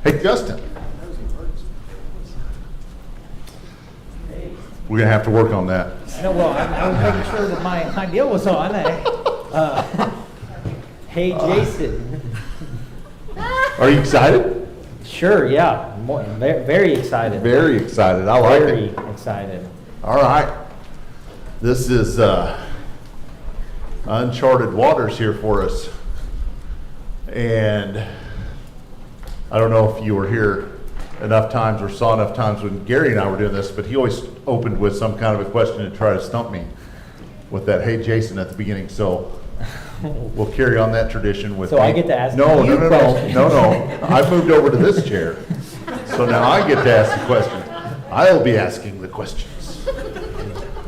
Hey, Justin. We're going to have to work on that. No, well, I was making sure that my deal was on. Hey, Jason. Are you excited? Sure, yeah. Very excited. Very excited. I like Very it. excited. All right. This is uncharted waters here for us. And I don't know if you were here enough times or saw enough times when Gary and I were doing this, but he always opened with some kind of a question to try to stump me with that, hey, Jason, at the beginning. So we'll carry on that tradition with So me. I get to ask No. you questions. No. I moved over to this chair. So now I get to ask the question. I'll be asking the questions.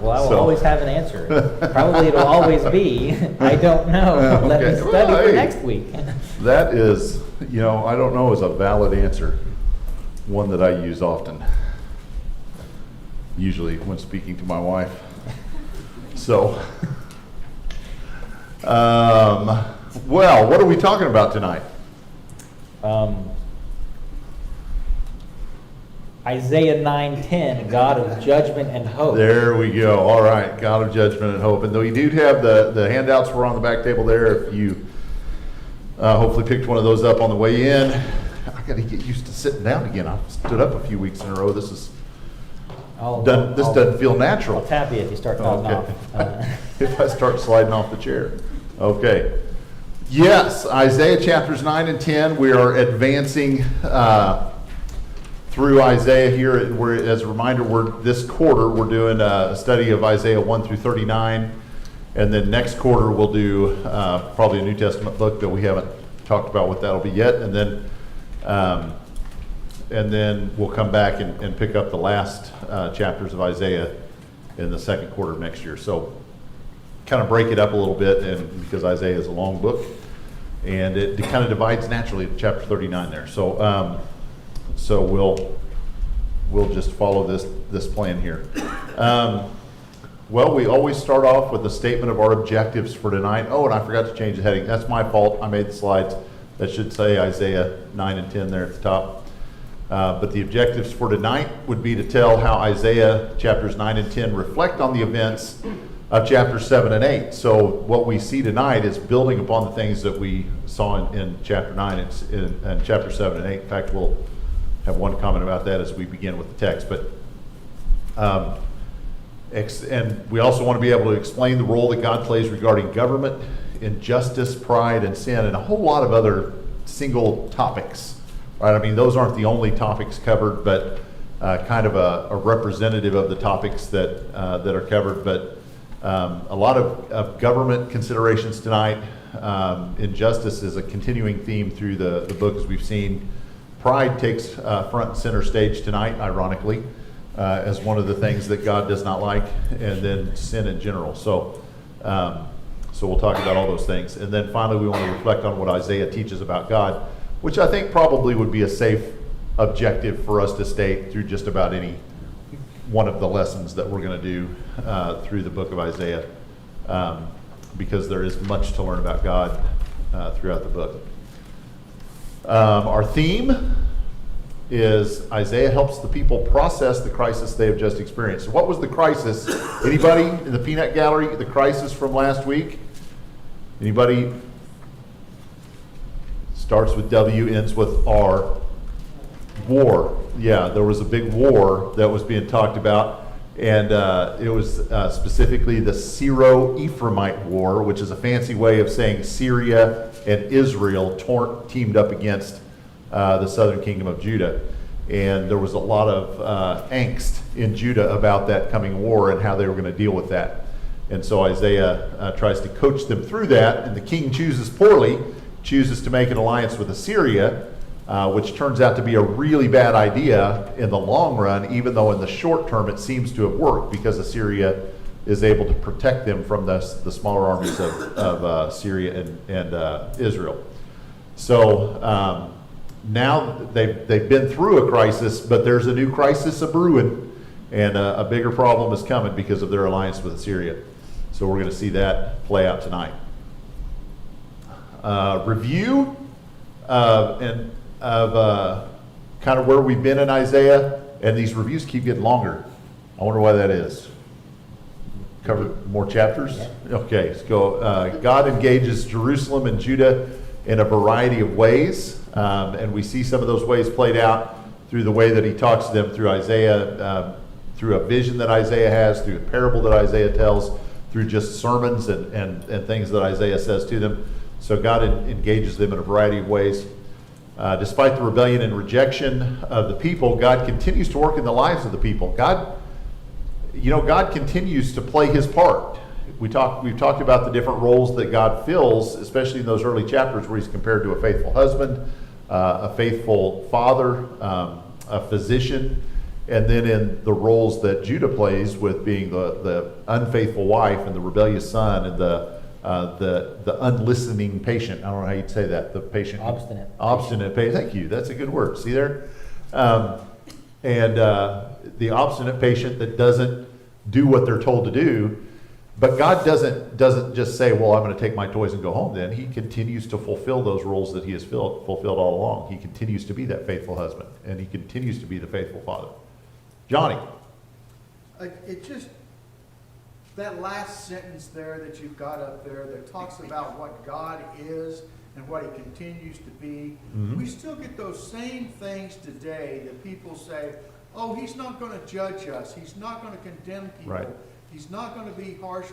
Well, I will So- always have an answer. Probably it'll always be, I don't know. Let me Okay. study Well, for hey. next week. That is, I don't know, is a valid answer. One that I use often. Usually when speaking to my wife. So, well, what are we talking about tonight? Isaiah 9:10, God of judgment and hope. There we go. All right, God of judgment and hope. And though you do have the handouts were on the back table there, if you hopefully picked one of those up on the way in. I got to get used to sitting down again. I've stood up a few weeks in a row. This doesn't feel natural. I'll tap you if you start nodding Okay. off. If I start sliding off the chair. Okay. Yes, Isaiah chapters 9 and 10. We are advancing through Isaiah here. As a reminder, this quarter we're doing a study of Isaiah 1 through 39. And then next quarter we'll do probably a New Testament book that we haven't talked about what that'll be yet. And then we'll come back and pick up the last chapters of Isaiah in the second quarter of next year. So kind of break it up a little bit, and because Isaiah is a long book, and it kind of divides naturally at chapter 39 there. So we'll just follow this plan here. Well, we always start off with a statement of our objectives for tonight. Oh, and I forgot to change the heading. That's my fault. I made the slides. That should say Isaiah 9 and 10 there at the top. But the objectives for tonight would be to tell how Isaiah chapters 9 and 10 reflect on the events of chapters 7 and 8. So what we see tonight is building upon the things that we saw in chapter 9 and chapter 7 and 8. In fact, we'll have one comment about that as we begin with the text. But and we also want to be able to explain the role that God plays regarding government, injustice, pride, and sin, and a whole lot of other single topics. Right? I mean, those aren't the only topics covered, but kind of a representative of the topics that are covered. But a lot of government considerations tonight. Injustice is a continuing theme through the book, as we've seen. Pride takes front and center stage tonight, ironically, as one of the things that God does not like, and then sin in general. So we'll talk about all those things. And then finally, we want to reflect on what Isaiah teaches about God, which I think probably would be a safe objective for us to state through just about any one of the lessons that we're going to do through the book of Isaiah, because there is much to learn about God throughout the book. Our theme is Isaiah helps the people process the crisis they have just experienced. So what was the crisis? Anybody in the peanut gallery, the crisis from last week? Anybody? Starts with W, ends with R. War. Yeah, there was a big war that was being talked about, and it was specifically the Syro-Ephraimite War, which is a fancy way of saying Syria and Israel teamed up against the southern kingdom of Judah. And there was a lot of angst in Judah about that coming war and how they were going to deal with that. And so Isaiah tries to coach them through that, and the king chooses poorly, chooses to make an alliance with Assyria, which turns out to be a really bad idea in the long run, even though in the short term it seems to have worked, because Assyria is able to protect them from the smaller armies of Syria and Israel. So now they've been through a crisis, but there's a new crisis a brewing, and a bigger problem is coming because of their alliance with Assyria. So we're going to see that play out tonight. Review of kind of where we've been in Isaiah, and these reviews keep getting longer. I wonder why that is. Covered more chapters? Okay, let's go. God engages Jerusalem and Judah in a variety of ways, and we see some of those ways played out through the way that he talks to them through Isaiah, through a vision that Isaiah has, through a parable that Isaiah tells, through just sermons and things that Isaiah says to them. So God engages them in a variety of ways. Despite the rebellion and rejection of the people, God continues to work in the lives of the people. God continues to play his part. We've talked about the different roles that God fills, especially in those early chapters where he's compared to a faithful husband, a faithful father, a physician, and then in the roles that Judah plays with being the unfaithful wife and the rebellious son and the unlistening patient. I don't know how you'd say that. The patient. Obstinate patient. Thank you. That's a good word. See there? And the obstinate patient that doesn't do what they're told to do. But God doesn't just say, well, I'm going to take my toys and go home then. He continues to fulfill those roles that he has fulfilled all along. He continues to be that faithful husband, and he continues to be the faithful father. Johnny. That last sentence there that you've got up there that talks about what God is and what he continues to be, we still get those same things today that people say, oh, he's not going to judge us. He's not going to condemn people. Right. He's not going to be harsh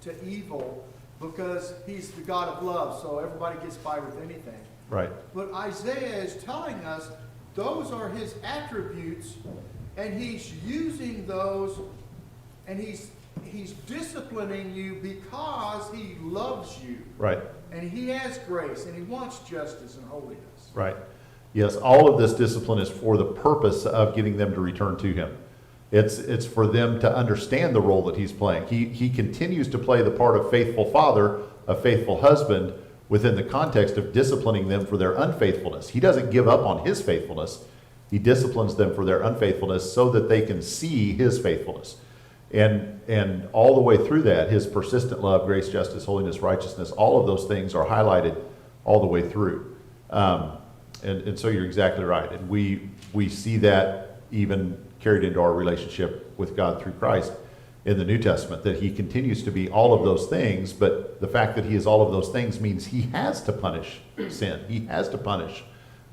to evil because he's the God of love, so everybody gets by with anything. Right. But Isaiah is telling us those are his attributes, and he's using those, and he's disciplining you because he loves you. Right. And he has grace, and he wants justice and holiness. Right. Yes, all of this discipline is for the purpose of getting them to return to him. It's for them to understand the role that he's playing. He continues to play the part of faithful father, a faithful husband, within the context of disciplining them for their unfaithfulness. He doesn't give up on his faithfulness. He disciplines them for their unfaithfulness so that they can see his faithfulness. And all the way through that, his persistent love, grace, justice, holiness, righteousness, all of those things are highlighted all the way through. And so you're exactly right. And we see that even carried into our relationship with God through Christ in the New Testament, that he continues to be all of those things, but the fact that he is all of those things means he has to punish sin. He has to punish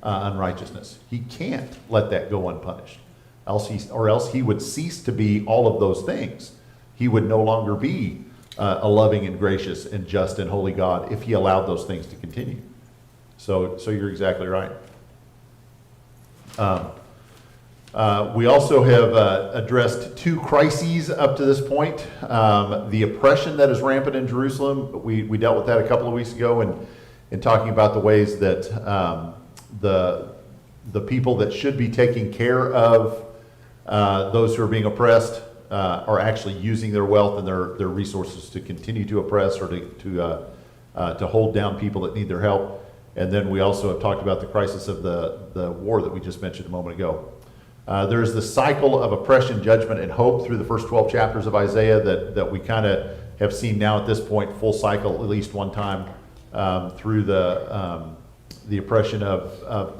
unrighteousness. He can't let that go unpunished. Or else he would cease to be all of those things. He would no longer be a loving and gracious and just and holy God if he allowed those things to continue. So you're exactly right. We also have addressed two crises up to this point. The oppression that is rampant in Jerusalem, we dealt with that a couple of weeks ago in talking about the ways that the people that should be taking care of those who are being oppressed are actually using their wealth and their resources to continue to oppress or to hold down people that need their help. And then we also have talked about the crisis of the war that we just mentioned a moment ago. There's the cycle of oppression, judgment, and hope through the first 12 chapters of Isaiah that we kind of have seen now at this point, full cycle at least one time, through the oppression of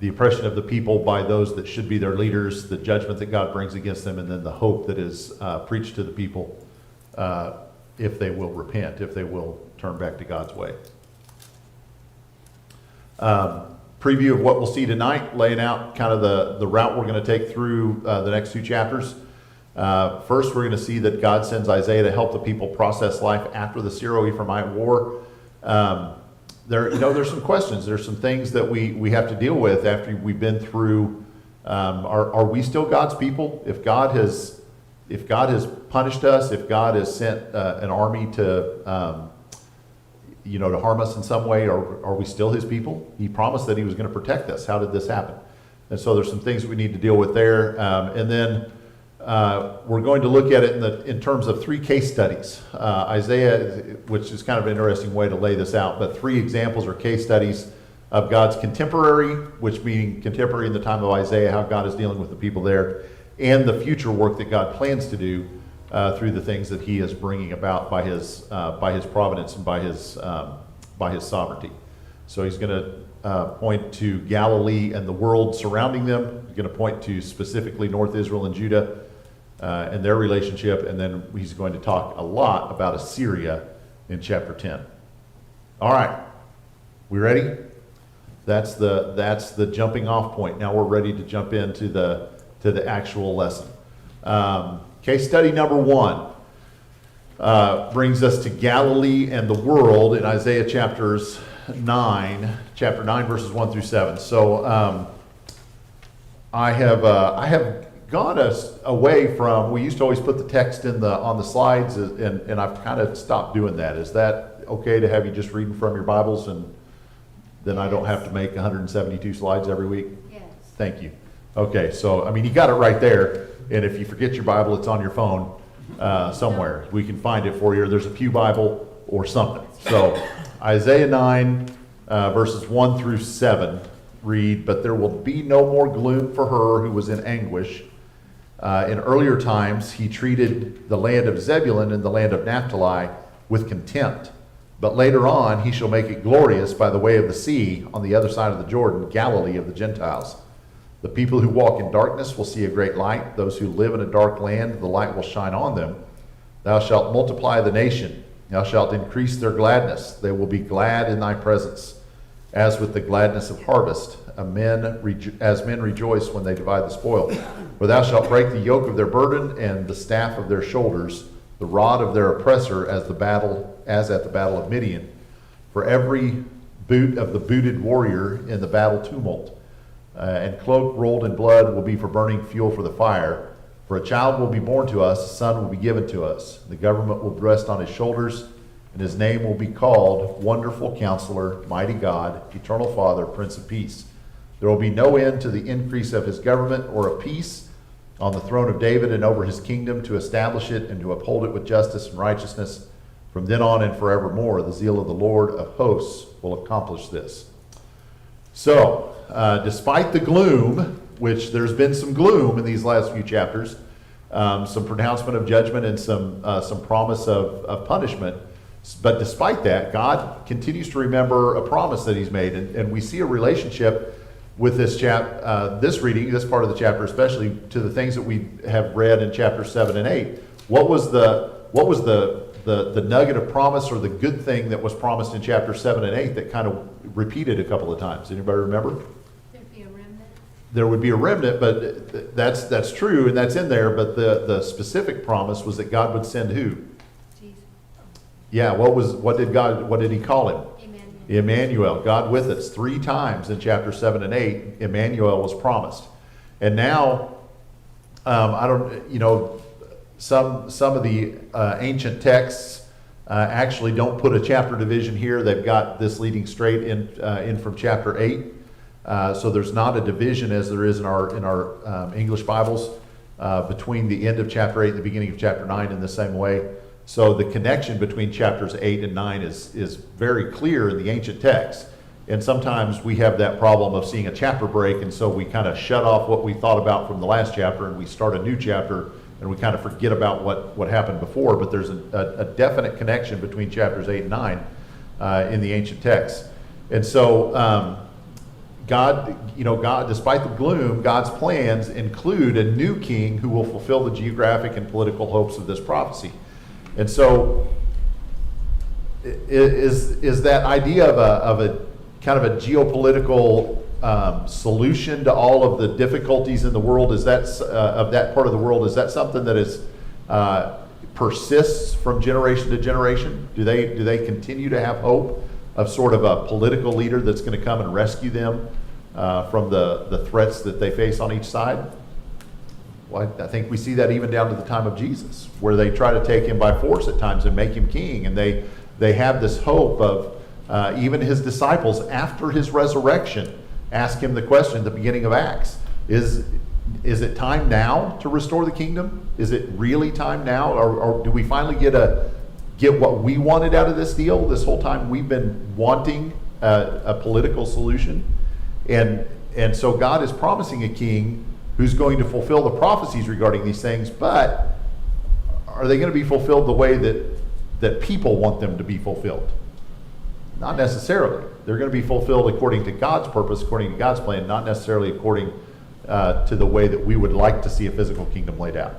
the oppression of the people by those that should be their leaders, the judgment that God brings against them, and then the hope that is preached to the people if they will repent, if they will turn back to God's way. Preview of what we'll see tonight, laying out kind of the route we're going to take through the next two chapters. First, we're going to see that God sends Isaiah to help the people process life after the Syro-Ephraimite war. There's some questions. There's some things that we have to deal with after we've been through. Are we still God's people? If God has punished us, if God has sent an army to harm us in some way, are we still his people? He promised that he was going to protect us. How did this happen? And so there's some things we need to deal with there. And then we're going to look at it in terms of three case studies. Isaiah, which is kind of an interesting way to lay this out, but three examples or case studies of God's contemporary, which meaning contemporary in the time of Isaiah, how God is dealing with the people there, and the future work that God plans to do through the things that he is bringing about by his providence and by his sovereignty. So he's going point to Galilee and the world surrounding them. He's going to point to specifically North Israel and Judah and their relationship. And then he's going to talk a lot about Assyria in chapter 10. All right, we ready? That's the jumping off point. Now we're ready to jump into the actual lesson. Case study number 1 brings us to Galilee and the world in Isaiah chapter 9 verses 1 through 7. So I have gone away from, we used to always put the text on the slides, and I've kind of stopped doing that. Is that okay to have you just reading from your Bibles, and then I don't have to make 172 slides every week? Yes. Thank you. Okay, so I mean, you got it right there, and if you forget your Bible, it's on your phone somewhere. We can find it for you. There's a Pew Bible or something. So Isaiah 9 verses 1 through 7 read, "But there will be no more gloom for her who was in anguish. In earlier times he treated the land of Zebulun and the land of Naphtali with contempt. But later on he shall make it glorious by the way of the sea on the other side of the Jordan, Galilee of the Gentiles. The people who walk in darkness will see a great light. Those who live in a dark land, the light will shine on them. Thou shalt multiply the nation. Thou shalt increase their gladness. They will be glad in thy presence, as with the gladness of harvest, as men rejoice when they divide the spoil. For thou shalt break the yoke of their burden and the staff of their shoulders, the rod of their oppressor as at the battle of Midian. For every boot of the booted warrior in the battle tumult, and cloak rolled in blood will be for burning fuel for the fire. For a child will be born to us, a son will be given to us. The government will rest on his shoulders, and his name will be called Wonderful Counselor, Mighty God, Eternal Father, Prince of Peace. There will be no end to the increase of his government or of peace on the throne of David and over his kingdom, to establish it and to uphold it with justice and righteousness from then on and forevermore. The zeal of the Lord of hosts will accomplish this." So, despite the gloom, which there's been some gloom in these last few chapters, some pronouncement of judgment and some promise of punishment, but despite that, God continues to remember a promise that he's made, and we see a relationship with this reading, this part of the chapter, especially to the things that we have read in chapters 7 and 8. What was the nugget of promise, or the good thing that was promised in chapter 7 and 8 that kind of repeated a couple of times? Anybody remember? There'd be a remnant. There would be a remnant, but that's true, and that's in there. But the specific promise was that God would send who? Jesus. Yeah. What did he call him? Emmanuel. Emmanuel, God with us. 3 times in chapter 7 and 8, Emmanuel was promised. And now, some of the ancient texts actually don't put a chapter division here. They've got this leading straight in from chapter 8. So there's not a division as there is in our English Bibles between the end of chapter 8 and the beginning of chapter 9 in the same way. So the connection between chapters 8 and 9 is very clear in the ancient text. And sometimes we have that problem of seeing a chapter break, and so we kind of shut off what we thought about from the last chapter, and we start a new chapter, and we kind of forget about what happened before. But there's a definite connection between chapters 8 and 9 in the ancient text. And so God, despite the gloom, God's plans include a new king who will fulfill the geographic and political hopes of this prophecy. And so is that idea of a kind of a geopolitical solution to all of the difficulties in the world, is that of that part of the world, is that something that is persists from generation to generation? Do they continue to have hope of sort of a political leader that's going to come and rescue them from the threats that they face on each side? Well, I think we see that even down to the time of Jesus, where they try to take him by force at times and make him king. And they have this hope of even his disciples after his resurrection ask him the question at the beginning of Acts. Is it time now to restore the kingdom? Is it really time now? Or do we finally get what we wanted out of this deal? This whole time we've been wanting a political solution. And so God is promising a king who's going to fulfill the prophecies regarding these things, but are they going to be fulfilled the way that people want them to be fulfilled? Not necessarily. They're going to be fulfilled according to God's purpose, according to God's plan, not necessarily according to the way that we would like to see a physical kingdom laid out.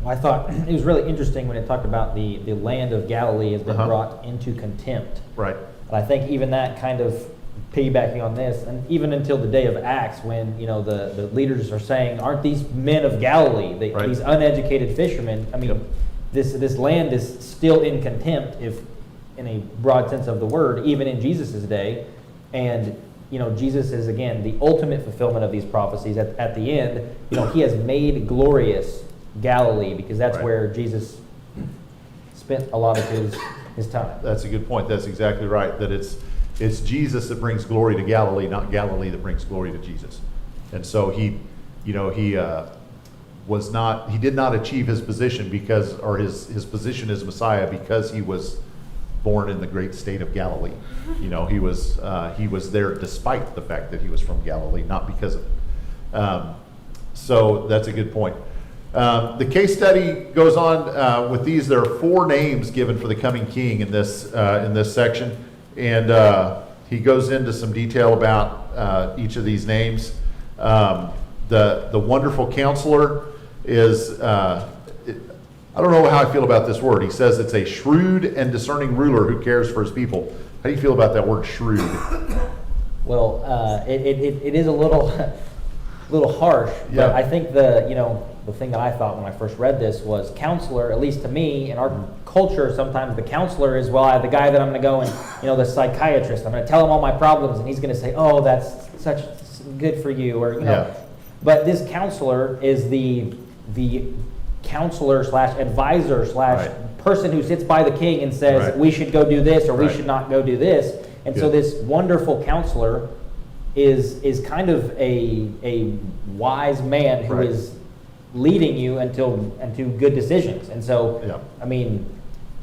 Well, I thought it was really interesting when it talked about the land of Galilee has been brought into contempt. Right. And I think even that kind of piggybacking on this, and even until the day of Acts, when the leaders are saying, "Aren't these men of Galilee? Right. These uneducated fishermen?" I mean, Yep. this land is still in contempt, if in a broad sense of the word, even in Jesus' day. And Jesus is again the ultimate fulfillment of these prophecies. At the end, he has made glorious Galilee, because that's Right. where Jesus spent a lot of his time. That's a good point. That's exactly right. That it's Jesus that brings glory to Galilee, not Galilee that brings glory to Jesus. And so he did not achieve his position or his position as Messiah because he was born in the great state of Galilee. He was there despite the fact that he was from Galilee, not because of it. So that's a good point. The case study goes on with these. There are 4 names given for the coming king in this section, and he goes into some detail about each of these names. The wonderful counselor is, I don't know how I feel about this word. He says it's a shrewd and discerning ruler who cares for his people. How do you feel about that word, shrewd? Well, it is a little harsh, Yeah. but I think the thing that I thought when I first read this was counselor. At least to me, in our culture, sometimes the counselor is the guy that I'm going to go and the psychiatrist. I'm going to tell him all my problems, and he's going to say, "Oh, that's such good for you," or Yeah. But this counselor is the counselor / advisor / Right. person who sits by the king and says, Right. "We should go do this," or "We Right. should not go do this." And so Good. this wonderful counselor is kind of a wise man who Right. is leading you into good decisions. And so, Yeah. I mean,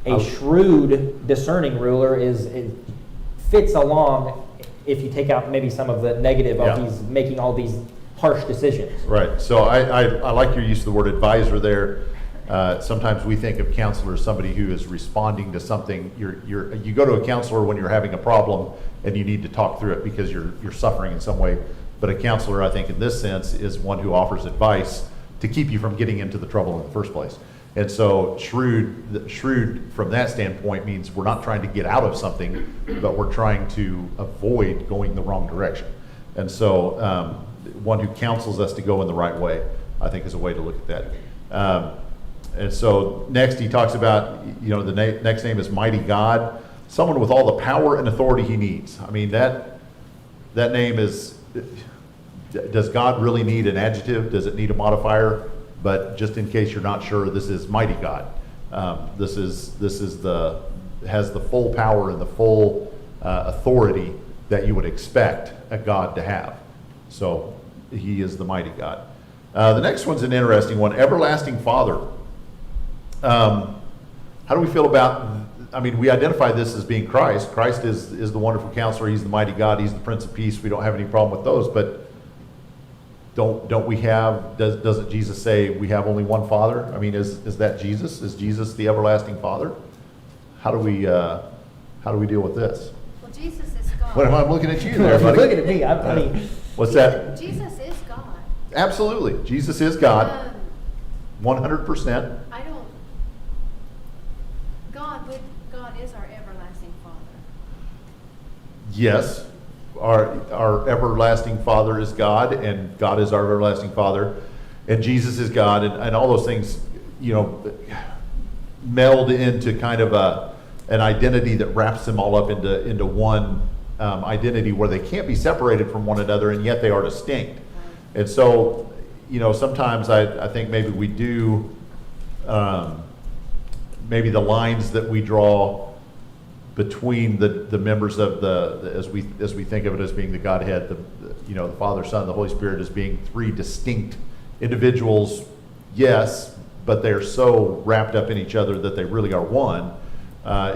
a shrewd, discerning ruler it fits along if you take out maybe some of the negative Yeah. of he's making all these harsh decisions. Right. So I like your use of the word advisor there. Sometimes we think of counselor as somebody who is responding to something. You go to a counselor when you're having a problem and you need to talk through it because you're suffering in some way. But a counselor, I think, in this sense, is one who offers advice to keep you from getting into the trouble in the first place. And so shrewd from that standpoint means we're not trying to get out of something, but we're trying to avoid going the wrong direction. And so one who counsels us to go in the right way, I think, is a way to look at that. And so next he talks about, the next name is Mighty God, someone with all the power and authority he needs. I mean, that name is, does God really need an adjective? Does it need a modifier? But just in case you're not sure, this is Mighty God. This has the full power and the full authority that you would expect a God to have. So he is the Mighty God. The next one's an interesting one, Everlasting Father. How do we feel about, we identify this as being Christ. Christ is the wonderful counselor. He's the mighty God. He's the Prince of Peace. We don't have any problem with those, but don't we have, doesn't Jesus say we have only one Father? Is that Jesus? Is Jesus the everlasting Father? How do we deal with this? Well, Jesus is God. What am I looking at you there, If you're buddy? looking at me, I mean, What's that? Jesus is God. Absolutely. Jesus is God, Um, 100%. I don't, God is our everlasting Father. Yes, our everlasting Father is God, and God is our everlasting Father, and Jesus is God, and all those things, meld into kind of an identity that wraps them all up into one identity where they can't be separated from one another, and yet they are distinct. And so, sometimes I think maybe we do, maybe the lines that we draw between the members of as we think of it as being the Godhead, the Father, Son, the Holy Spirit, as being 3 distinct individuals, yes, but they're so wrapped up in each other that they really are one,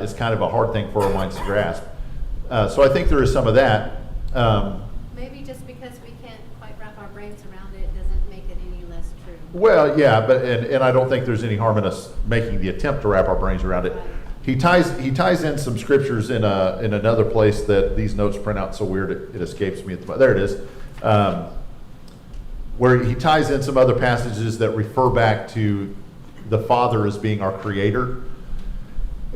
is kind of a hard thing for our minds to grasp. So I think there is some of that. Maybe just because we can't quite wrap our brains around it doesn't make it any less true. Well, yeah, but and I don't think there's any harm in us making the attempt to wrap our brains around it. he ties in some scriptures in another place that these notes print out so weird it escapes me. There it is. Where he ties in some other passages that refer back to the Father as being our creator.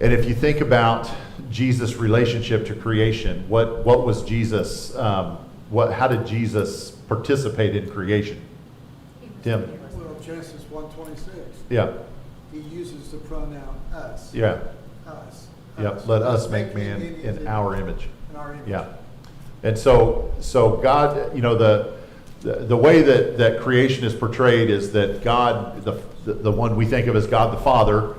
And if you think about Jesus' relationship to creation, what was Jesus, how did Jesus participate in creation? Tim? Well, Genesis 1:26. Yeah, He uses the pronoun us. yeah, Us. yep. Let us make man in our image. In our image. Yeah. And so God, the way that creation is portrayed is that God, the one we think of as God the Father,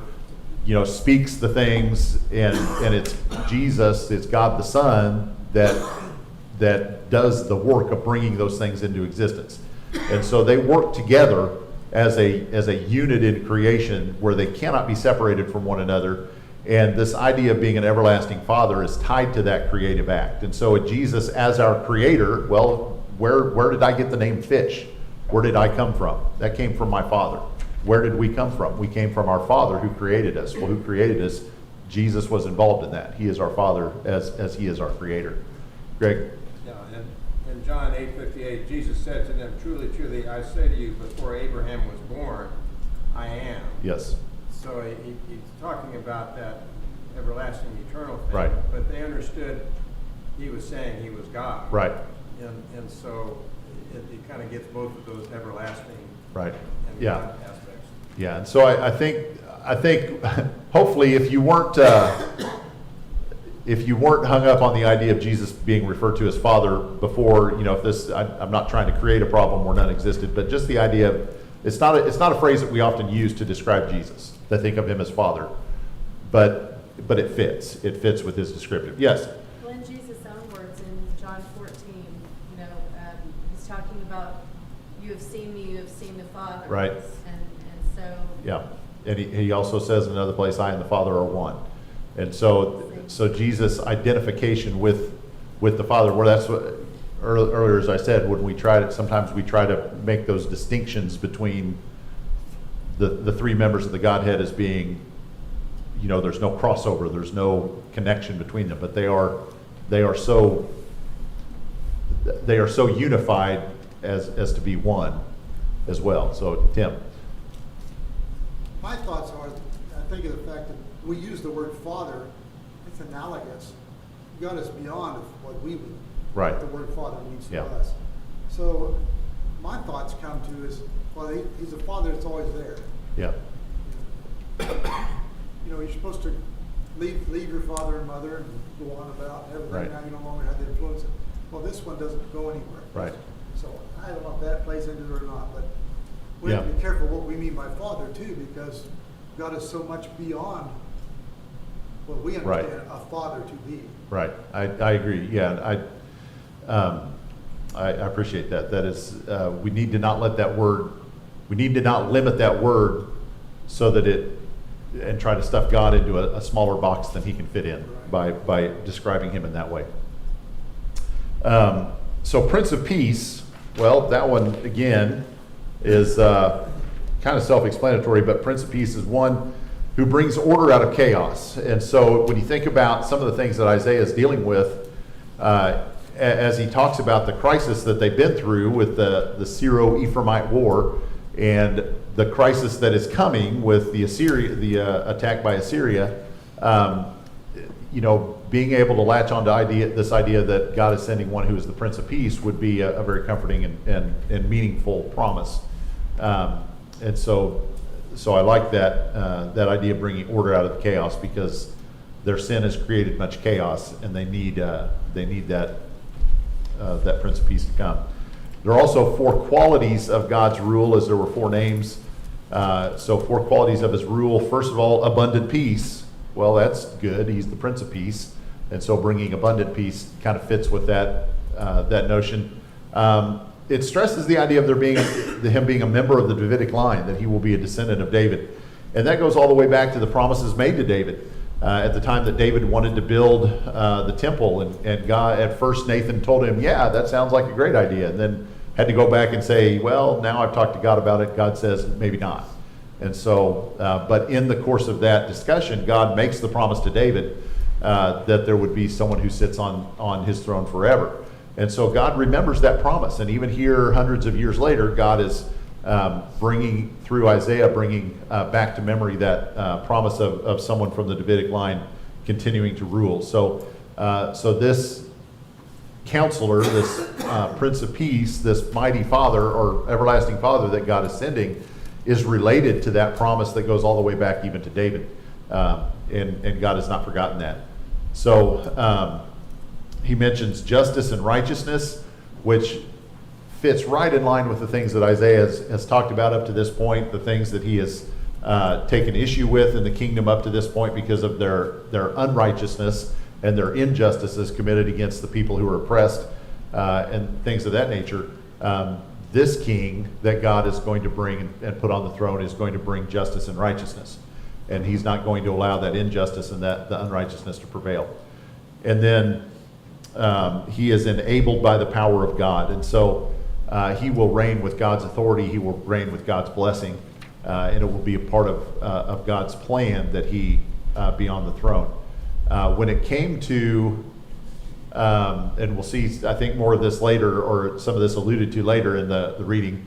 speaks the things, and it's Jesus, it's God the Son that does the work of bringing those things into existence. And so they work together as a unit in creation where they cannot be separated from one another. And this idea of being an everlasting Father is tied to that creative act. And so Jesus as our creator, well, where did I get the name fish? Where did I come from? That came from my Father. Where did we come from? We came from our Father who created us. Well, who created us? Jesus was involved in that. He is our Father as he is our creator. Greg? Yeah, and in John 8:58, Jesus said to them, "Truly, truly, I say to you, before Abraham was born, I am." Yes. So he's talking about that everlasting, eternal thing. Right. But they understood he was saying he was God. Right. And so it kind of gets both of those everlasting Right. and Yeah. God aspects. Yeah, and so I think hopefully if you weren't hung up on the idea of Jesus being referred to as Father before, I'm not trying to create a problem where none existed, but just the idea of it's not a phrase that we often use to describe Jesus. They think of him as Father, but it fits. It fits with his descriptive. Yes. Well, in Jesus' own words in John 14, he's talking about, "You have seen me, you have seen the Father." Right. And so. Yeah, and he also says in another place, "I and the Father are one." And so Jesus' identification with the Father, where that's what earlier, as I said, when sometimes we try to make those distinctions between the three members of the Godhead as being, there's no crossover, there's no connection between them, but they are so unified as to be one as well. So Tim. My thoughts are, I think of the fact that we use the word Father, it's analogous. God is beyond what we would, Right. what the word Father means to Yeah. us. So my thoughts come to is, well, he's a Father that's always there. Yeah. You're supposed to leave your father and mother and go on about and everything. Right. Now you no longer have the influence. Well, this one doesn't go anywhere. Right. So I don't know if that plays into it or not, but we have to be careful what we mean by Father too, because God is so much beyond what we understand a father to be. Right, I agree. Yeah, I appreciate that. That is, we need to not let that word, we need to not limit that word so that and try to stuff God into a smaller box than he can fit in by describing him in that way. So Prince of Peace, well, that one again is kind of self-explanatory, but Prince of Peace is one who brings order out of chaos. And so when you think about some of the things that Isaiah is dealing with, as he talks about the crisis that they've been through with the Syro-Ephraimite war and the crisis that is coming with the attack by Assyria, being able to latch on to this idea that God is sending one who is the Prince of Peace would be a very comforting and meaningful promise. And so I like that idea of bringing order out of the chaos, because their sin has created much chaos, and they need that Prince of Peace to come. There are also 4 qualities of God's rule, as there were 4 names. So 4 qualities of his rule. First of all, abundant peace. Well, that's good. He's the Prince of Peace, and so bringing abundant peace kind of fits with that notion. It stresses the idea of him being a member of the Davidic line, that he will be a descendant of David. And that goes all the way back to the promises made to David at the time that David wanted to build the temple. And God, at first Nathan told him, yeah, that sounds like a great idea. And then had to go back and say, well, now I've talked to God about it. God says, maybe not. And so, but in the course of that discussion, God makes the promise to David that there would be someone who sits on his throne forever. And so God remembers that promise. And even here, hundreds of years later, God is bringing, through Isaiah, bringing back to memory that promise of someone from the Davidic line continuing to rule. So, so this counselor, this Prince of Peace, this mighty Father or everlasting Father that God is sending, is related to that promise that goes all the way back even to David. And God has not forgotten that. So he mentions justice and righteousness, which fits right in line with the things that Isaiah has talked about up to this point, the things that he has taken issue with in the kingdom up to this point because of their unrighteousness and their injustices committed against the people who are oppressed and things of that nature. This king that God is going to bring and put on the throne is going to bring justice and righteousness. And he's not going to allow that injustice and the unrighteousness to prevail. And then he is enabled by the power of God. And so he will reign with God's authority. He will reign with God's blessing. And it will be a part of God's plan that he be on the throne. When it came to, and we'll see, I think, more of this later, or some of this alluded to later in the reading,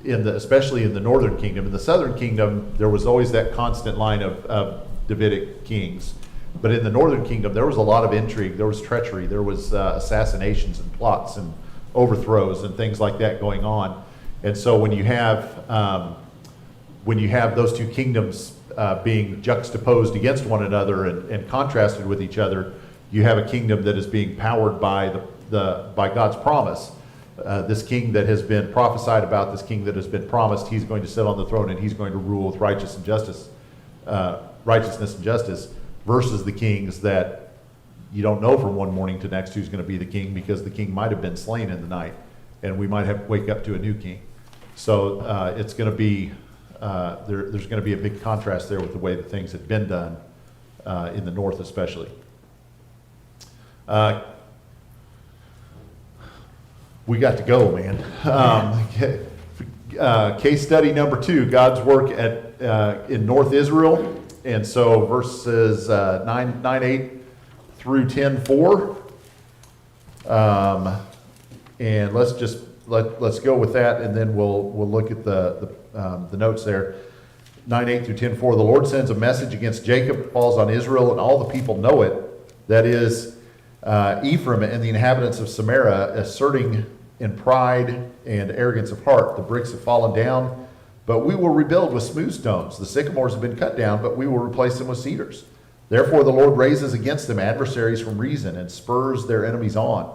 especially in the northern kingdom. In the southern kingdom, there was always that constant line of Davidic kings. But in the northern kingdom, there was a lot of intrigue, there was treachery, there was assassinations and plots and overthrows and things like that going on. And so when you have those two kingdoms being juxtaposed against one another and contrasted with each other, you have a kingdom that is being powered by by God's promise. This king that has been prophesied about, this king that has been promised, he's going to sit on the throne and he's going to rule with righteousness and justice, versus the kings that you don't know from one morning to next who's going to be the king, because the king might have been slain in the night, and we might have to wake up to a new king. So it's going to be there's going to be a big contrast there with the way that things had been done in the north, especially. We got to go, man. Case study number 2: God's work in North Israel. And so verses 9:8 through 10:4, and let's go with that, and then we'll look at the notes there. 9:8 through 10:4. The Lord sends a message against Jacob, falls on Israel, and all the people know it. That is Ephraim and the inhabitants of Samaria, asserting in pride and arrogance of heart, the bricks have fallen down, but we will rebuild with smooth stones. The sycamores have been cut down, but we will replace them with cedars. Therefore the Lord raises against them adversaries from reason and spurs their enemies on.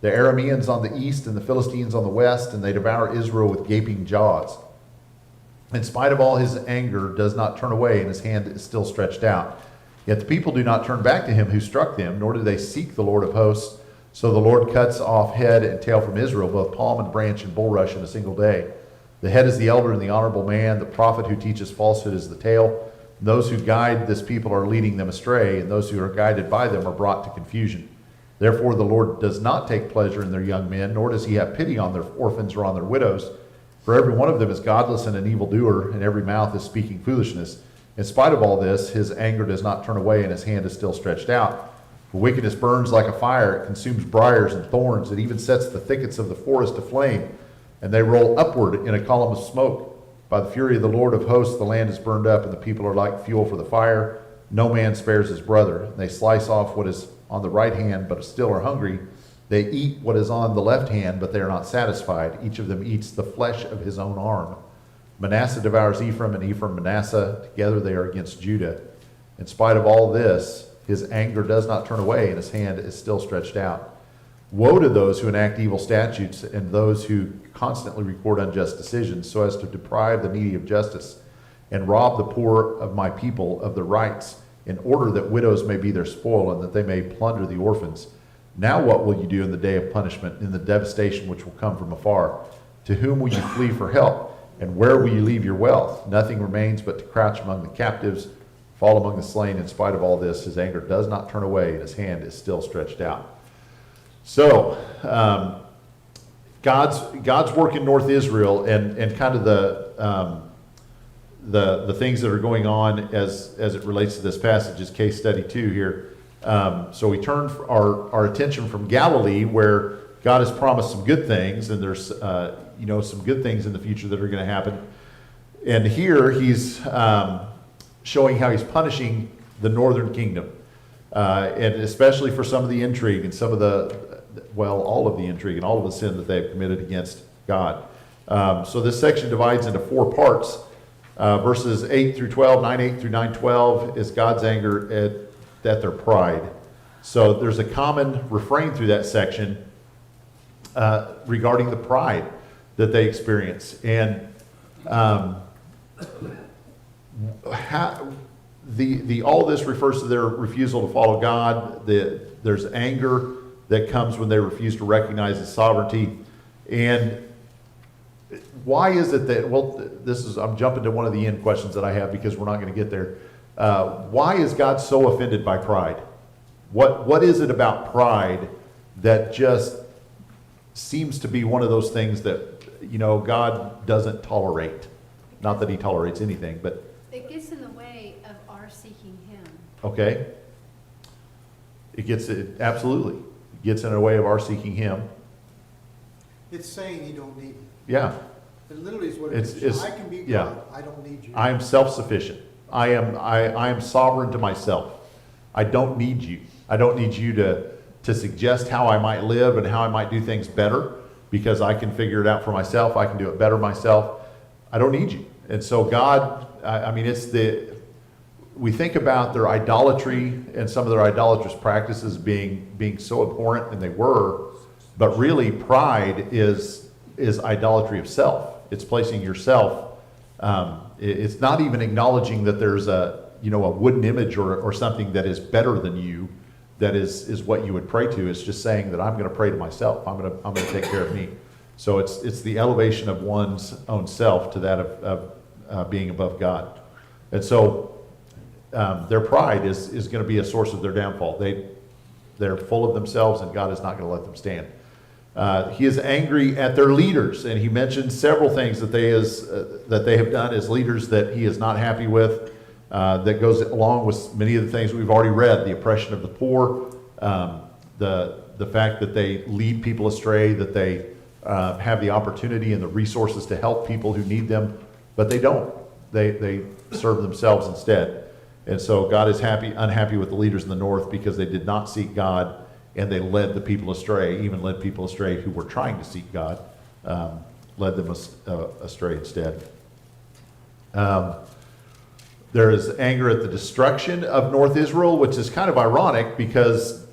The Arameans on the east and the Philistines on the west, and they devour Israel with gaping jaws. In spite of all, his anger does not turn away, and his hand is still stretched out. Yet the people do not turn back to him who struck them, nor do they seek the Lord of hosts. So the Lord cuts off head and tail from Israel, both palm and branch and bulrush in a single day. The head is the elder and the honorable man. The prophet who teaches falsehood is the tail. Those who guide this people are leading them astray, and those who are guided by them are brought to confusion. Therefore the Lord does not take pleasure in their young men, nor does he have pity on their orphans or on their widows. For every one of them is godless and an evildoer, and every mouth is speaking foolishness. In spite of all this, his anger does not turn away, and his hand is still stretched out. For wickedness burns like a fire. It consumes briars and thorns. It even sets the thickets of the forest aflame, and they roll upward in a column of smoke. By the fury of the Lord of hosts, the land is burned up, and the people are like fuel for the fire. No man spares his brother. They slice off what is on the right hand, but still are hungry. They eat what is on the left hand, but they are not satisfied. Each of them eats the flesh of his own arm. Manasseh devours Ephraim, and Ephraim Manasseh. Together they are against Judah. In spite of all this, his anger does not turn away, and his hand is still stretched out. Woe to those who enact evil statutes and those who constantly record unjust decisions, so as to deprive the needy of justice and rob the poor of my people of their rights, in order that widows may be their spoil and that they may plunder the orphans. Now what will you do in the day of punishment, in the devastation which will come from afar? To whom will you flee for help? And where will you leave your wealth? Nothing remains but to crouch among the captives, fall among the slain. In spite of all this, his anger does not turn away, and his hand is still stretched out. So, kind God's work in North Israel and kind of the things that are going on as it relates to this passage is case study 2 here. So we turn our attention from Galilee, where God has promised some good things, and there's some good things in the future that are going to happen. And here he's showing how he's punishing the northern kingdom, and especially for some of the intrigue and some of all of the intrigue and all of the sin that they've committed against God. So this section divides into 4 parts. Verses 8 through 12, 9:8 through 9:12 is God's anger at their pride. So there's a common refrain through that section regarding the pride that they experience. And all this refers to their refusal to follow God. There's anger that comes when they refuse to recognize His sovereignty. And why is it that, I'm jumping to one of the end questions that I have because we're not going to get there. Why is God so offended by pride? What is it about pride that just seems to be one of those things that, God doesn't tolerate? Not that He tolerates anything, but... It gets in the way of our seeking Him. Okay. Absolutely. It gets in the way of our seeking Him. It's saying you don't need Him. Yeah. It literally is what it is. I can be God. I don't need you. I am self-sufficient. I am sovereign to myself. I don't need you. I don't need you to suggest how I might live and how I might do things better, because I can figure it out for myself. I can do it better myself. I don't need you. And so God, we think about their idolatry and some of their idolatrous practices being so abhorrent, and they were, but really pride is idolatry of self. It's placing yourself. It's not even acknowledging that there's a wooden image or something that is better than you, that is what you would pray to. It's just saying that I'm going to pray to myself. I'm going to take care of me. So it's the elevation of one's own self to that of being above God. And so their pride is going to be a source of their downfall. They're full of themselves, and God is not going to let them stand. He is angry at their leaders, and he mentions several things that they have done as leaders that he is not happy with. That goes along with many of the things we've already read: the oppression of the poor, the fact that they lead people astray, that they have the opportunity and the resources to help people who need them, but they don't. They serve themselves instead. And so God is unhappy with the leaders in the north because they did not seek God. And they led the people astray, even led people astray who were trying to seek God, led them astray instead. There is anger at the destruction of North Israel, which is kind of ironic because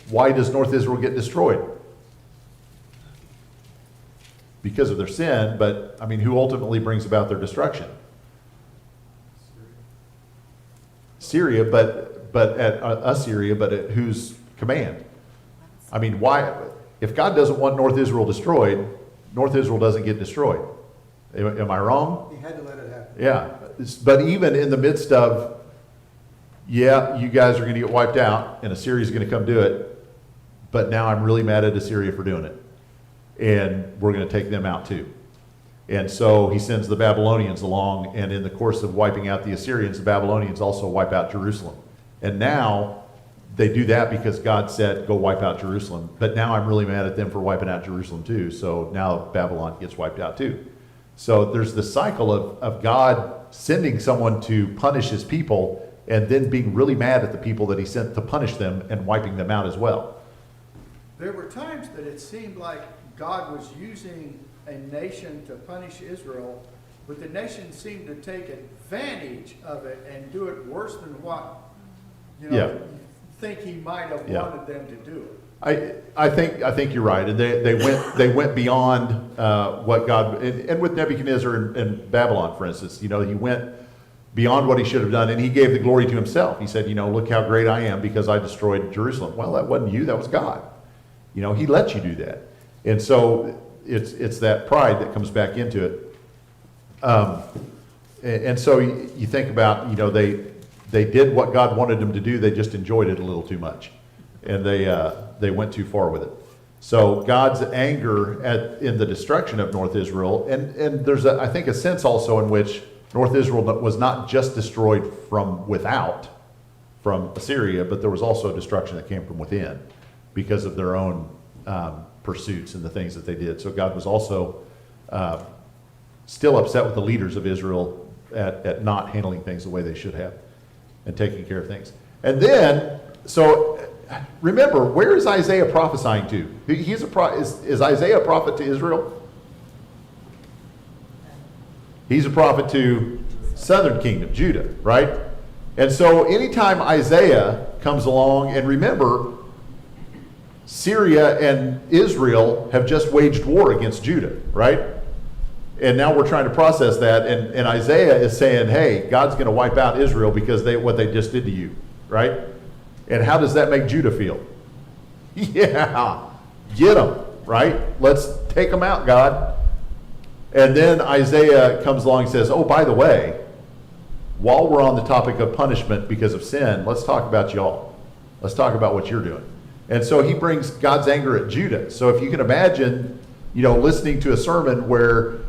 why does North Israel get destroyed? Because of their sin, but who ultimately brings about their destruction? Syria, but at Assyria, but at whose command? Why? If God doesn't want North Israel destroyed, North Israel doesn't get destroyed. Am I wrong? He had to let it happen. Yeah. But even in the midst of, you guys are going to get wiped out, and Assyria is going to come do it, but now I'm really mad at Assyria for doing it. And we're going to take them out too. And so he sends the Babylonians along, and in the course of wiping out the Assyrians, the Babylonians also wipe out Jerusalem. And now they do that because God said, go wipe out Jerusalem. But now I'm really mad at them for wiping out Jerusalem too. So now Babylon gets wiped out too. So there's the cycle of God sending someone to punish his people and then being really mad at the people that he sent to punish them and wiping them out as well. There were times that it seemed like God was using a nation to punish Israel, but the nation seemed to take advantage of it and do it worse than what you think he might have wanted them to do it. I think you're right, and they went beyond what God, and with Nebuchadnezzar and Babylon, for instance, he went beyond what he should have done, and he gave the glory to himself. He said, look how great I am because I destroyed Jerusalem. Well, that wasn't you, that was God. He let you do that, and so it's that pride that comes back into it. And so you think about, they did what God wanted them to do. They just enjoyed it a little too much, and they went too far with it. So God's anger in the destruction of North Israel, and there's I think a sense also in which North Israel was not just destroyed from without, from Assyria, but there was also a destruction that came from within because of their own pursuits and the things that they did. So God was also still upset with the leaders of Israel at not handling things the way they should have and taking care of things. And then, so remember, where is Isaiah prophesying to? Is Isaiah a prophet to Israel? He's a prophet to southern kingdom, Judah, right? And so anytime Isaiah comes along, and remember, Syria and Israel have just waged war against Judah, right? And now we're trying to process that, and Isaiah is saying, hey, God's going to wipe out Israel because what they just did to you, right? And how does that make Judah feel? Yeah, get them, right? Let's take them out, God. And then Isaiah comes along and says, oh, by the way, while we're on the topic of punishment because of sin, let's talk about y'all. Let's talk about what you're doing. And so he brings God's anger at Judah. So if you can imagine, listening to a sermon where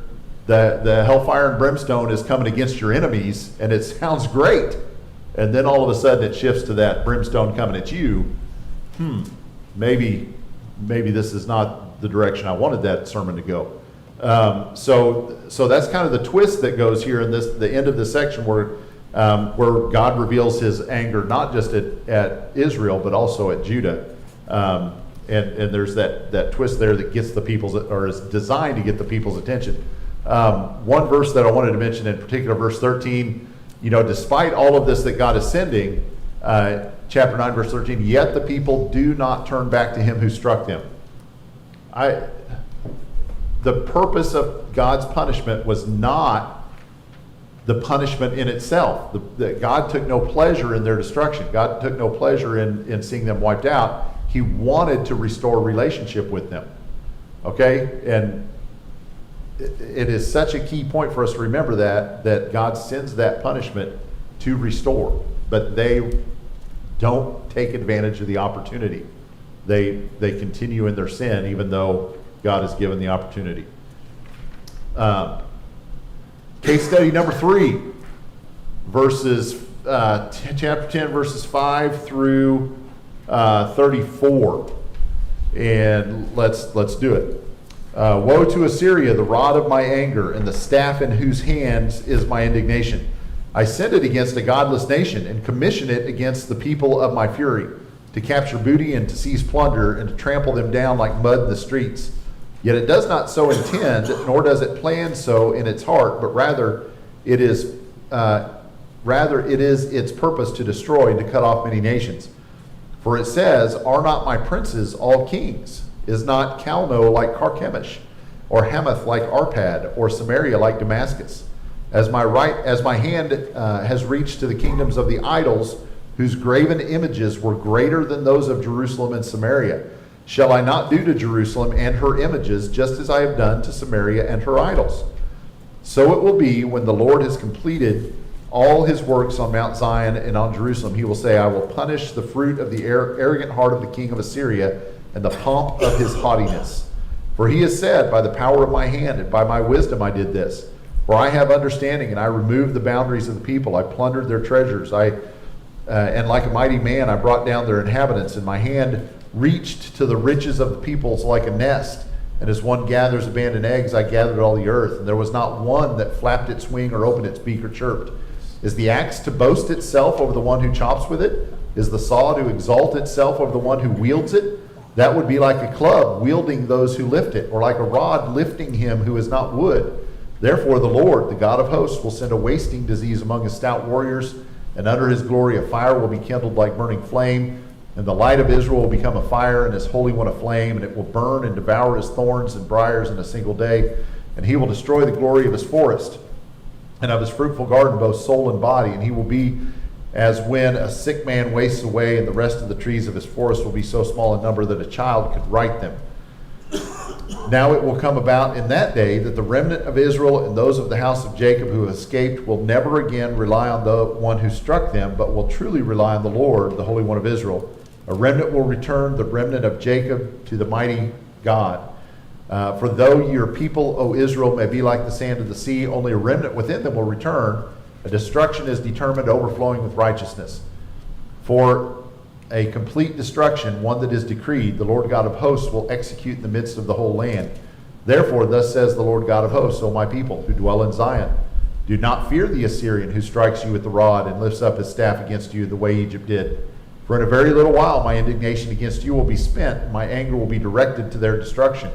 the hellfire and brimstone is coming against your enemies, and it sounds great, and then all of a sudden it shifts to that brimstone coming at you, maybe this is not the direction I wanted that sermon to go. So that's kind of the twist that goes here in the end of this section where God reveals his anger not just at Israel but also at Judah, and there's that twist there that gets the people's, or is designed to get the people's attention. One verse that I wanted to mention in particular, verse 13. Despite all of this that God is sending, chapter 9, verse 13, yet the people do not turn back to him who struck them. The purpose of God's punishment was not the punishment in itself. God took no pleasure in their destruction. God took no pleasure in seeing them wiped out. He wanted to restore relationship with them. Okay? And it is such a key point for us to remember that God sends that punishment to restore, but they don't take advantage of the opportunity. They continue in their sin even though God has given the opportunity. Case study number 3, chapter 10, verses 5 through 34. And let's do it. Woe to Assyria, the rod of my anger, and the staff in whose hands is my indignation. I sent it against a godless nation and commissioned it against the people of my fury, to capture booty and to seize plunder and to trample them down like mud in the streets. Yet it does not so intend, nor does it plan so in its heart, but rather it is its purpose to destroy and to cut off many nations. For it says, are not my princes all kings? Is not Calno like Carchemish, or Hamath like Arpad, or Samaria like Damascus? As my hand has reached to the kingdoms of the idols, whose graven images were greater than those of Jerusalem and Samaria, shall I not do to Jerusalem and her images just as I have done to Samaria and her idols? So it will be when the Lord has completed all his works on Mount Zion and on Jerusalem, he will say, I will punish the fruit of the arrogant heart of the king of Assyria and the pomp of his haughtiness. For he has said, by the power of my hand and by my wisdom I did this. For I have understanding, and I removed the boundaries of the people. I plundered their treasures. And like a mighty man, I brought down their inhabitants, and my hand reached to the riches of the peoples like a nest. And as one gathers abandoned eggs, I gathered all the earth. And there was not one that flapped its wing or opened its beak or chirped. Is the axe to boast itself over the one who chops with it? Is the saw to exalt itself over the one who wields it? That would be like a club wielding those who lift it, or like a rod lifting him who is not wood. Therefore the Lord, the God of hosts, will send a wasting disease among his stout warriors, and under his glory a fire will be kindled like burning flame, and the light of Israel will become a fire, and his Holy One a flame, and it will burn and devour his thorns and briars in a single day, and he will destroy the glory of his forest, and of his fruitful garden, both soul and body, and he will be as when a sick man wastes away, and the rest of the trees of his forest will be so small in number that a child could write them. Now it will come about in that day that the remnant of Israel and those of the house of Jacob who have escaped will never again rely on the one who struck them, but will truly rely on the Lord, the Holy One of Israel, A remnant will return, the remnant of Jacob, to the mighty God. For though your people, O Israel, may be like the sand of the sea, only a remnant within them will return. A destruction is determined, overflowing with righteousness. For a complete destruction, one that is decreed, the Lord God of hosts will execute in the midst of the whole land. Therefore, thus says the Lord God of hosts, O my people, who dwell in Zion, do not fear the Assyrian, who strikes you with the rod and lifts up his staff against you the way Egypt did. For in a very little while my indignation against you will be spent, and my anger will be directed to their destruction.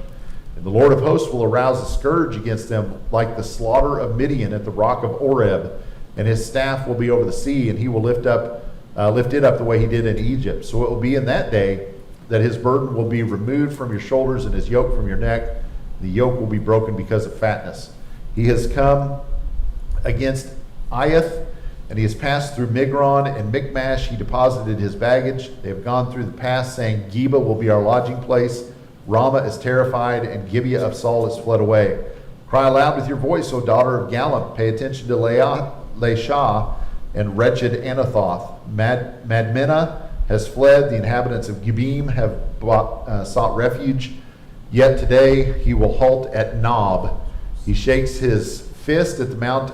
And the Lord of hosts will arouse a scourge against them like the slaughter of Midian at the rock of Oreb, and his staff will be over the sea, and he will lift it up the way he did in Egypt. So it will be in that day that his burden will be removed from your shoulders and his yoke from your neck. The yoke will be broken because of fatness. He has come against Iath, and he has passed through Migron and Michmash. He deposited his baggage. They have gone through the pass, saying, Geba will be our lodging place. Ramah is terrified, and Gibeah of Saul is fled away. Cry aloud with your voice, O daughter of Gallim. Pay attention to Laishah and wretched Anathoth. Madmenah has fled. The inhabitants of Gebim have sought refuge. Yet today he will halt at Nob. He shakes his fist at the mountain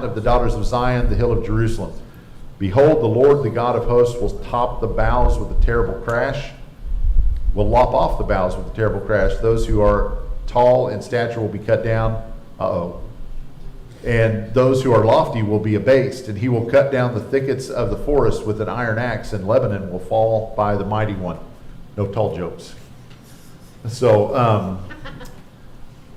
of the daughters of Zion, the hill of Jerusalem. Behold, the Lord, the God of hosts, will top the boughs with a terrible crash, will lop off the boughs with a terrible crash. Those who are tall in stature will be cut down. And those who are lofty will be abased. And he will cut down the thickets of the forest with an iron axe, and Lebanon will fall by the mighty one. No tall jokes. So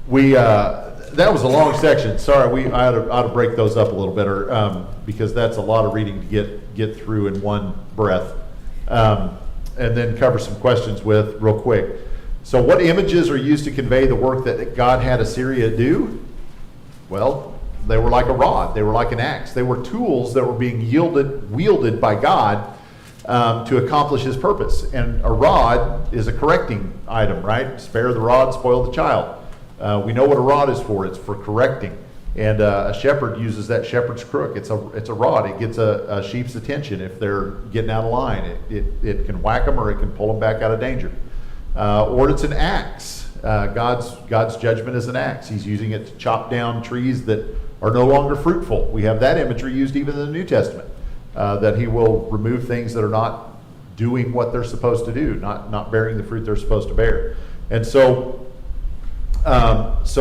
that was a long section. Sorry, I ought to break those up a little better because that's a lot of reading to get through in one breath. And then cover some questions with real quick. So what images are used to convey the work that God had Assyria do? Well, they were like a rod. They were like an axe. They were tools that were being wielded by God to accomplish his purpose. And a rod is a correcting item, right? Spare the rod, spoil the child. We know what a rod is for. It's for correcting. And a shepherd uses that shepherd's crook. It's a rod. It gets a sheep's attention if they're getting out of line. It can whack them or it can pull them back out of danger. Or it's an axe. God's judgment is an axe. He's using it to chop down trees that are no longer fruitful. We have that imagery used even in the New Testament, that he will remove things that are not doing what they're supposed to do, not bearing the fruit they're supposed to bear. And so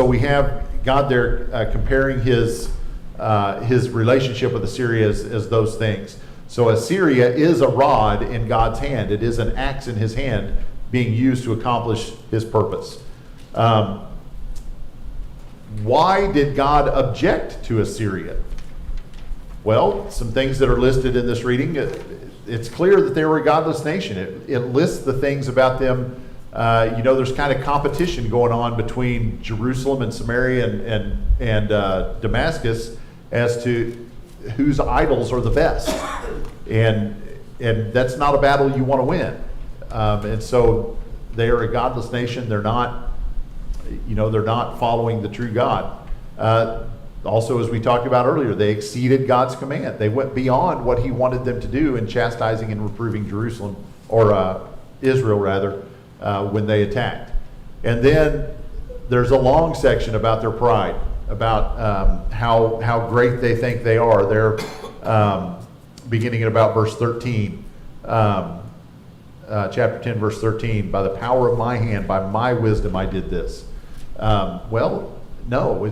we have God there comparing his relationship with Assyria as those things. So Assyria is a rod in God's hand. It is an axe in his hand being used to accomplish his purpose. Why did God object to Assyria? Well, some things that are listed in this reading. It's clear that they were a godless nation. It lists the things about them. There's kind of competition going on between Jerusalem and Samaria and Damascus as to whose idols are the best, and that's not a battle you want to win. And so they are a godless nation. They're not following the true God. Also, as we talked about earlier, they exceeded God's command. They went beyond what he wanted them to do in chastising and reproving Jerusalem, or Israel rather, when they attacked. And then there's a long section about their pride, about how great they think they are. They're beginning at about verse 13, chapter 10, verse 13. By the power of my hand, by my wisdom, I did this. Well, no,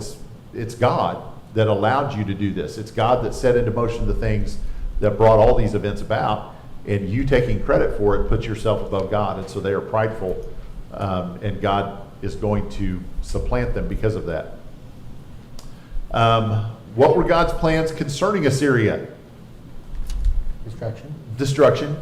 it's God that allowed you to do this. It's God that set into motion the things that brought all these events about, and you taking credit for it puts yourself above God. And so they are prideful, and God is going to supplant them because of that. What were God's plans concerning Assyria? Destruction.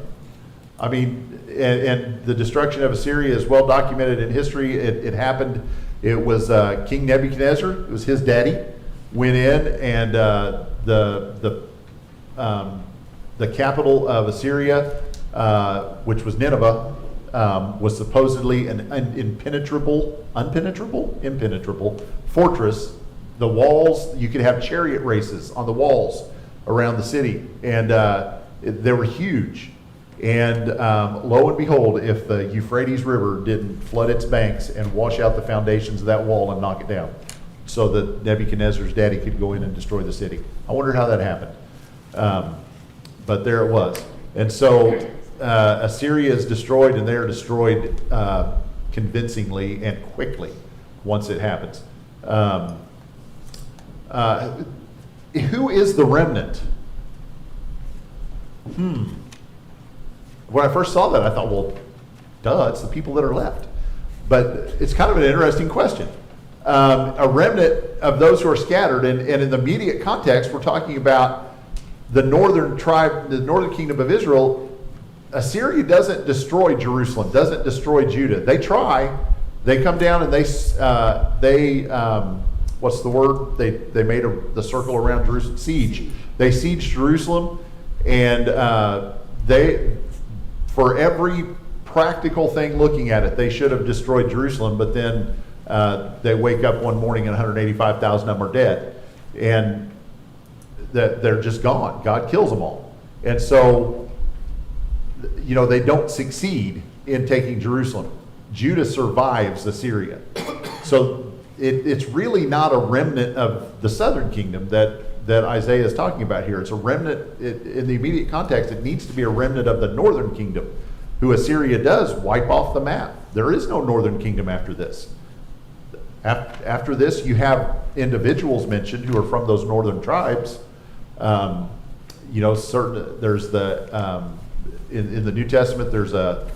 I mean, and the destruction of Assyria is well documented in history. It happened. It was King Nebuchadnezzar. It was his daddy. Went in, and the capital of Assyria, which was Nineveh, was supposedly an impenetrable fortress. The walls, you could have chariot races on the walls around the city, and they were huge. And lo and behold, if the Euphrates River didn't flood its banks and wash out the foundations of that wall and knock it down, so that Nebuchadnezzar's daddy could go in and destroy the city. I wondered how that happened. But there it was. And so Assyria is destroyed, and they are destroyed convincingly and quickly once it happens. Who is the remnant? When I first saw that, I thought, well, duh, it's the people that are left. But it's kind of an interesting question. A remnant of those who are scattered, and in the immediate context, we're talking about the northern tribe, the northern kingdom of Israel. Assyria doesn't destroy Jerusalem, doesn't destroy Judah. They try. They come down and they what's the word? They made the circle around Jerusalem. Siege. They siege Jerusalem, and for every practical thing looking at it, they should have destroyed Jerusalem, but then they wake up one morning and 185,000 of them are dead. And they're just gone. God kills them all. And so, they don't succeed in taking Jerusalem. Judah survives Assyria. So it's really not a remnant of the southern kingdom that Isaiah is talking about here. It's a remnant, in the immediate context, it needs to be a remnant of the northern kingdom, who Assyria does wipe off the map. There is no northern kingdom after this. After this, you have individuals mentioned who are from those northern tribes. There's in the New Testament, there's the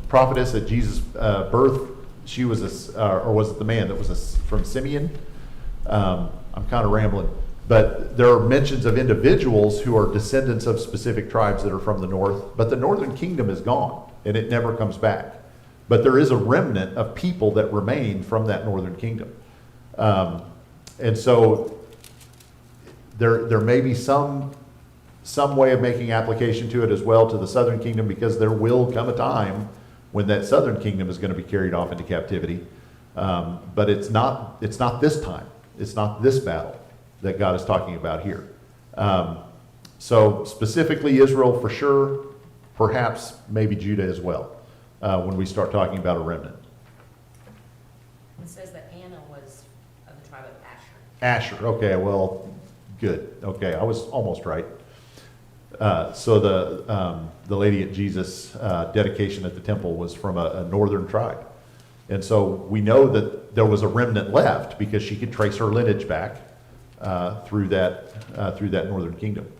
prophetess at Jesus' birth. She was or was it the man that was from Simeon? I'm kind of rambling, but there are mentions of individuals who are descendants of specific tribes that are from the north. But the northern kingdom is gone, and it never comes back. But there is a remnant of people that remain from that northern kingdom, and so there may be some way of making application to it as well to the southern kingdom, because there will come a time when that southern kingdom is going to be carried off into captivity. But it's not this time. It's not this battle that God is talking about here. So specifically Israel for sure, perhaps maybe Judah as well, when we start talking about a remnant. It says that Anna was of the tribe of Asher. Asher, okay, well, good. Okay, I was almost right. So the lady at Jesus' dedication at the temple was from a northern tribe. And so we know that there was a remnant left because she could trace her lineage back through that northern kingdom.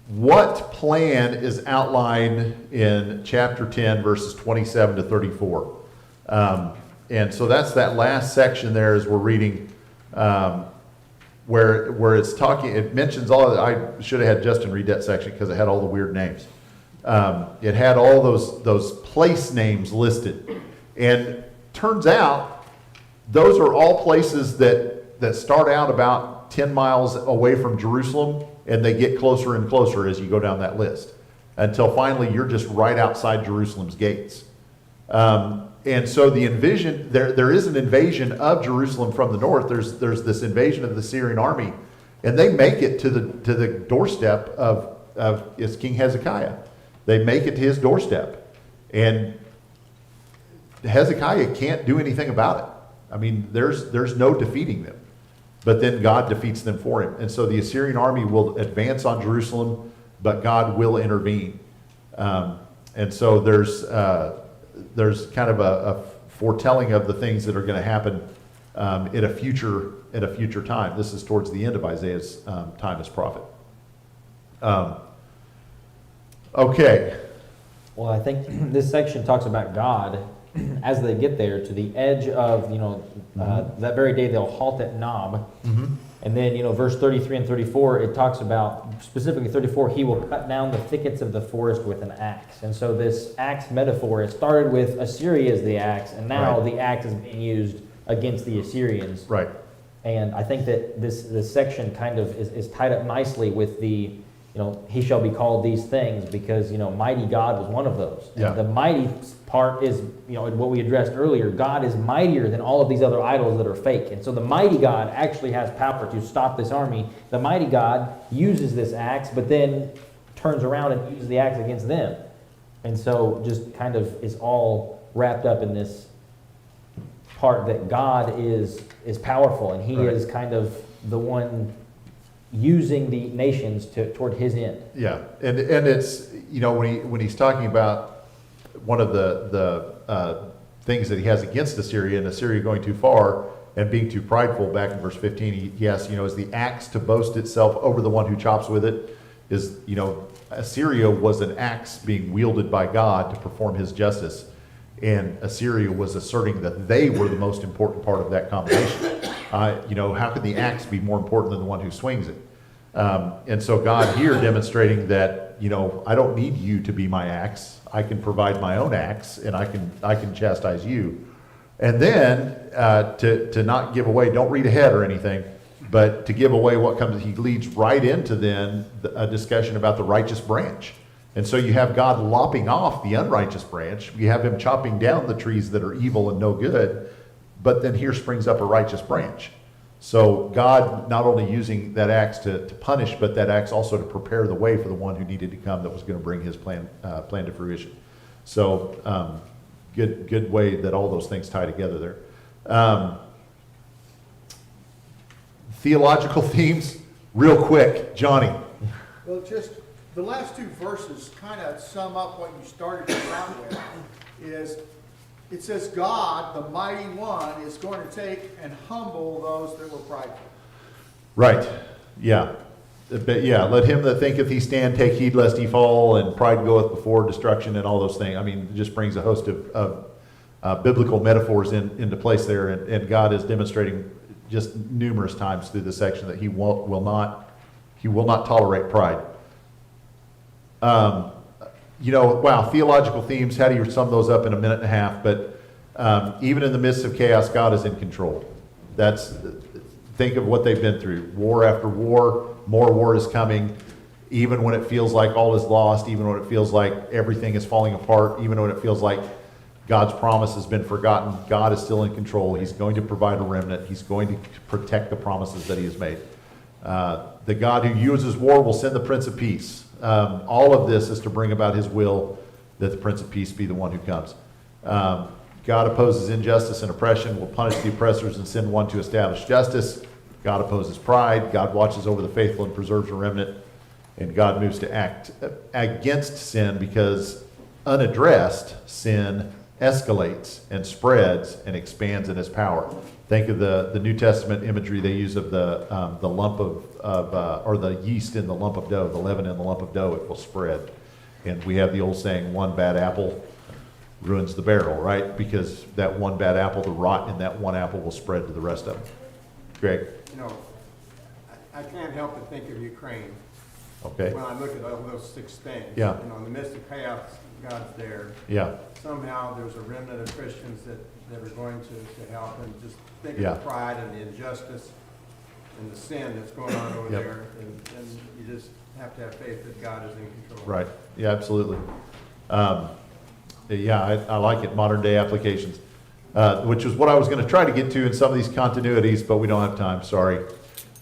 What plan is outlined in chapter 10, verses 27 to 34? And so that's that last section there as we're reading, where it's talking, it mentions all of the, I should have had Justin read that section because it had all the weird names. It had all those place names listed. And turns out those are all places that start out about 10 miles away from Jerusalem, and they get closer and closer as you go down that list, until finally you're just right outside Jerusalem's gates. And so the invasion, there is an invasion of Jerusalem from the north. There's this invasion of the Syrian army, and they make it to the doorstep of it's King Hezekiah. They make it to his doorstep, and Hezekiah can't do anything about it. I mean, there's no defeating them, but then God defeats them for him. And so the Assyrian army will advance on Jerusalem, but God will intervene. And so there's kind of a foretelling of the things that are going to happen at a future time. This is towards the end of Isaiah's time as prophet. Okay. Well, I think this section talks about God as they get there to the edge of, that very day they'll halt at Nob. Mm-hmm. And then, verse 33 and 34, it talks about, specifically 34, he will cut down the thickets of the forest with an axe. And so this axe metaphor, it started with Assyria as the axe, and now Right. the axe is being used against the Assyrians. Right. And I think that this section kind of is tied up nicely with the he shall be called these things because, mighty God was one of those. And Yeah. the mighty part is, what we addressed earlier, God is mightier than all of these other idols that are fake. And so the mighty God actually has power to stop this army. The mighty God uses this axe, but then turns around and uses the axe against them. And so just kind of is all wrapped up in this part that God is powerful, and he Right. is kind of the one using the nations toward his end. Yeah, and it's, when he's talking about one of the things that he has against Assyria, and Assyria going too far and being too prideful, back in verse 15, he asks, is the axe to boast itself over the one who chops with it? Is, Assyria was an axe being wielded by God to perform his justice, and Assyria was asserting that they were the most important part of that combination. How could the axe be more important than the one who swings it? And so God here demonstrating that, I don't need you to be my axe. I can provide my own axe, and I can chastise you. And then to not give away, don't read ahead or anything, but to give away what comes, he leads right into then a discussion about the righteous branch. And so you have God lopping off the unrighteous branch. You have him chopping down the trees that are evil and no good, but then here springs up a righteous branch. So God not only using that axe to punish, but that axe also to prepare the way for the one who needed to come that was going to bring his plan to fruition. So good way that all those things tie together there. Theological themes, real quick, Johnny. Well, just the last two verses kind of sum up what you started out with. Is it says God, the mighty one, is going to take and humble those that were prideful. Right. Yeah. But yeah, let him that thinketh he stand take heed lest he fall, and pride goeth before destruction, and all those things. I mean, it just brings a host of biblical metaphors into place there, and God is demonstrating just numerous times through this section that he will not tolerate pride. Wow, theological themes, how do you sum those up in a minute and a half? But even in the midst of chaos, God is in control. Think of what they've been through. War after war, more war is coming. Even when it feels like all is lost, even when it feels like everything is falling apart, even when it feels like God's promise has been forgotten, God is still in control. He's going to provide a remnant. He's going to protect the promises that he has made. The God who uses war will send the Prince of Peace. All of this is to bring about his will, that the Prince of Peace be the one who comes. God opposes injustice and oppression, will punish the oppressors and send one to establish justice. God opposes pride. God watches over the faithful and preserves a remnant. And God moves to act against sin, because unaddressed sin escalates and spreads and expands in his power. Think of the New Testament imagery they use of the lump or the yeast in the lump of dough, the leaven in the lump of dough. It will spread, and we have the old saying, "One bad apple ruins the barrel," right? Because that one bad apple, the rot in that one apple will spread to the rest of them. Greg, I can't help but think of Ukraine. okay, When I look at all those 6 things. Yeah. In the midst of chaos, God's there. yeah, Somehow there's a remnant of Christians that are going to help, and just think of Yeah. the pride and the injustice and the sin that's going on over Yep. there, and you just have to have faith that God is in control. right, yeah, absolutely. Yeah, I like it, modern day applications, which is what I was going to try to get to in some of these continuities, but we don't have time, sorry.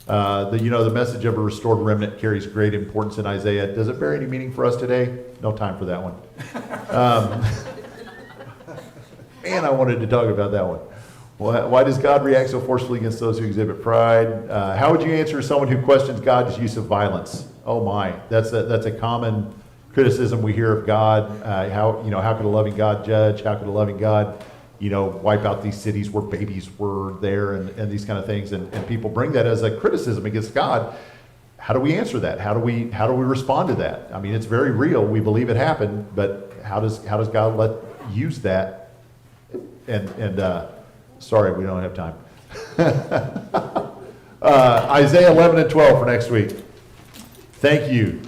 The message of a restored remnant carries great importance in Isaiah. Does it bear any meaning for us today? No time for that one. Man, I wanted to talk about that one. Why does God react so forcefully against those who exhibit pride? How would you answer someone who questions God's use of violence? Oh my, that's a common criticism we hear of God. How could a loving God judge? How could a loving God, wipe out these cities where babies were there, and these kind of things? And people bring that as a criticism against God. How do we answer that? How do we respond to that? I mean, it's very real. We believe it happened, but how does God use that? And sorry, we don't have time. Isaiah 11 and 12 for next week. Thank you.